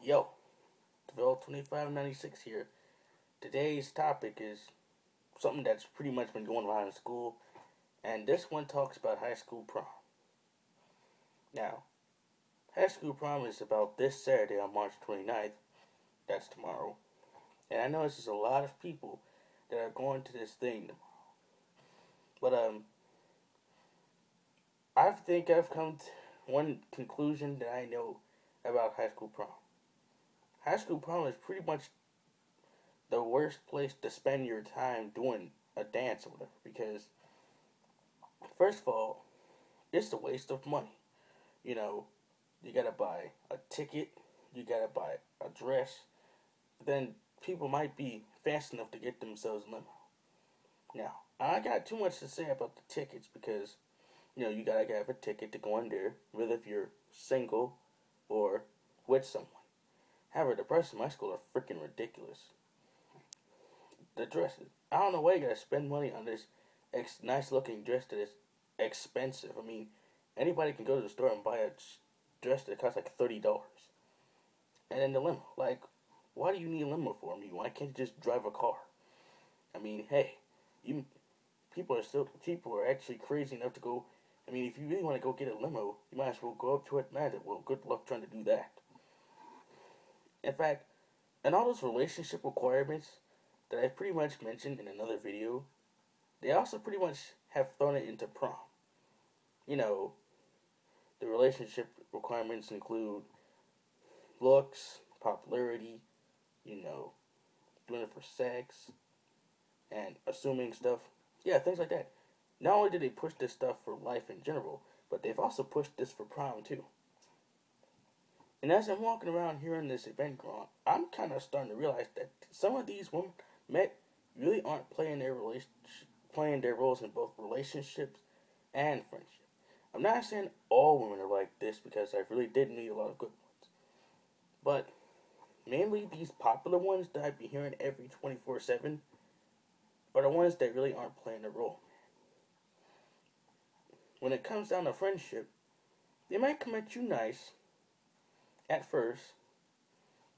Yo, Deville 2596 here. Today's topic is something that's pretty much been going on in school, and this one talks about high school prom. Now, high school prom is about this Saturday on March 29th. That's tomorrow. And I know there's a lot of people that are going to this thing tomorrow. But, I think I've come to one conclusion that I know about high school prom. High school prom is pretty much the worst place to spend your time doing a dance or whatever, because first of all, it's a waste of money. You know, you gotta buy a ticket, you gotta buy a dress, then people might be fast enough to get themselves a limo. Now, I got too much to say about the tickets because, you gotta have a ticket to go in there, whether if you're single or with someone. However, the prices in my school are freaking ridiculous. The dresses. I don't know why you gotta spend money on this nice looking dress that is expensive. I mean, anybody can go to the store and buy a dress that costs like $30. And then the limo. Like, why do you need a limo for me? Why can't you just drive a car? I mean, hey, people are actually crazy enough to go. I mean, if you really want to go get a limo, you might as well go up to Atlanta. Well, good luck trying to do that. In fact, and all those relationship requirements that I pretty much mentioned in another video, they also pretty much have thrown it into prom. The relationship requirements include looks, popularity, doing it for sex, and assuming stuff. Yeah, things like that. Not only did they push this stuff for life in general, but they've also pushed this for prom too. And as I'm walking around hearing this event go on, I'm kind of starting to realize that some of these women met really aren't playing their roles in both relationships and friendship. I'm not saying all women are like this because I really did meet a lot of good ones, but mainly these popular ones that I be hearing every 24/7 are the ones that really aren't playing their role. When it comes down to friendship, they might come at you nice at first,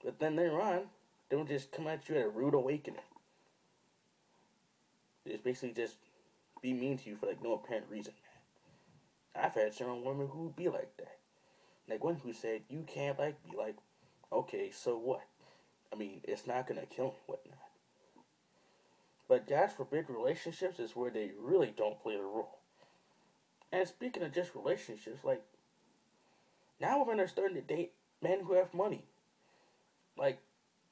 but then later on, they'll just come at you at a rude awakening. It's basically just be mean to you for like no apparent reason. I've had certain women who be like that. Like one who said, "You can't like me." Like, okay, so what? I mean, it's not gonna kill me, whatnot. But God forbid, relationships is where they really don't play a role. And speaking of just relationships, like now women are starting to date men who have money. Like,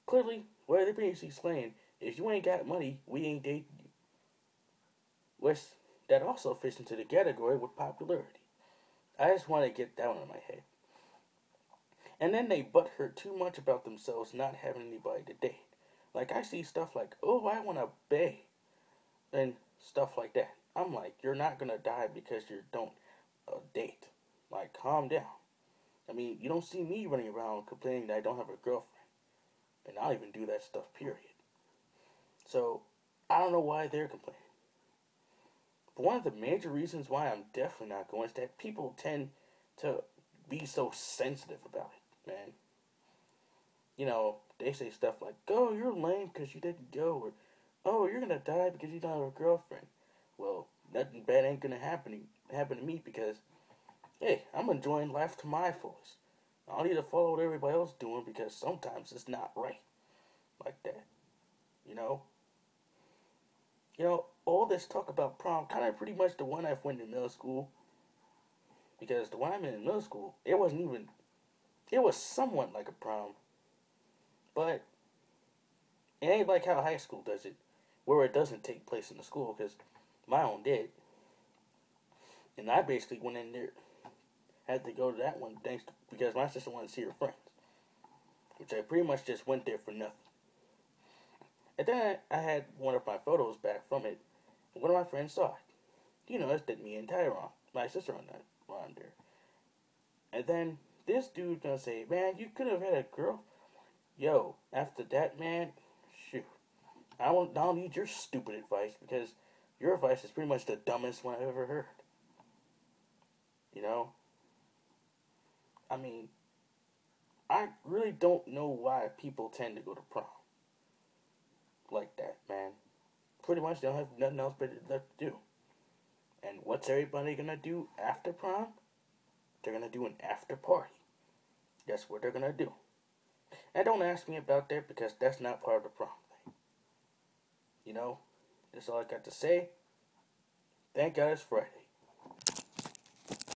clearly, what they're basically saying, if you ain't got money, we ain't dating you. Which, that also fits into the category with popularity. I just want to get that one in my head. And then they butthurt too much about themselves not having anybody to date. Like, I see stuff like, oh, I want to bae, and stuff like that. I'm like, you're not going to die because you don't date. Like, calm down. I mean, you don't see me running around complaining that I don't have a girlfriend. And I don't even do that stuff, period. So, I don't know why they're complaining. But one of the major reasons why I'm definitely not going is that people tend to be so sensitive about it, man. They say stuff like, oh, you're lame because you didn't go, or, oh, you're going to die because you don't have a girlfriend. Well, nothing bad ain't going to happen to me because, hey, I'm enjoying life to my fullest. I don't need to follow what everybody else is doing because sometimes it's not right like that. All this talk about prom, kind of pretty much the one I went in middle school. Because the one I'm in middle school, it was somewhat like a prom. But it ain't like how high school does it, where it doesn't take place in the school, because my own did. And I basically went in there, had to go to that one because my sister wanted to see her friends. Which I pretty much just went there for nothing. And then I had one of my photos back from it, and one of my friends saw it. It's that me and Tyron, my sister on there. And then this dude gonna say, man, you could have had a girl. Yo, after that, man, shoot. I don't need your stupid advice because your advice is pretty much the dumbest one I've ever heard. I mean, I really don't know why people tend to go to prom like that, man. Pretty much they don't have nothing else better left to do. And what's everybody gonna do after prom? They're gonna do an after party. That's what they're gonna do. And don't ask me about that because that's not part of the prom thing. You know, that's all I got to say. Thank God it's Friday.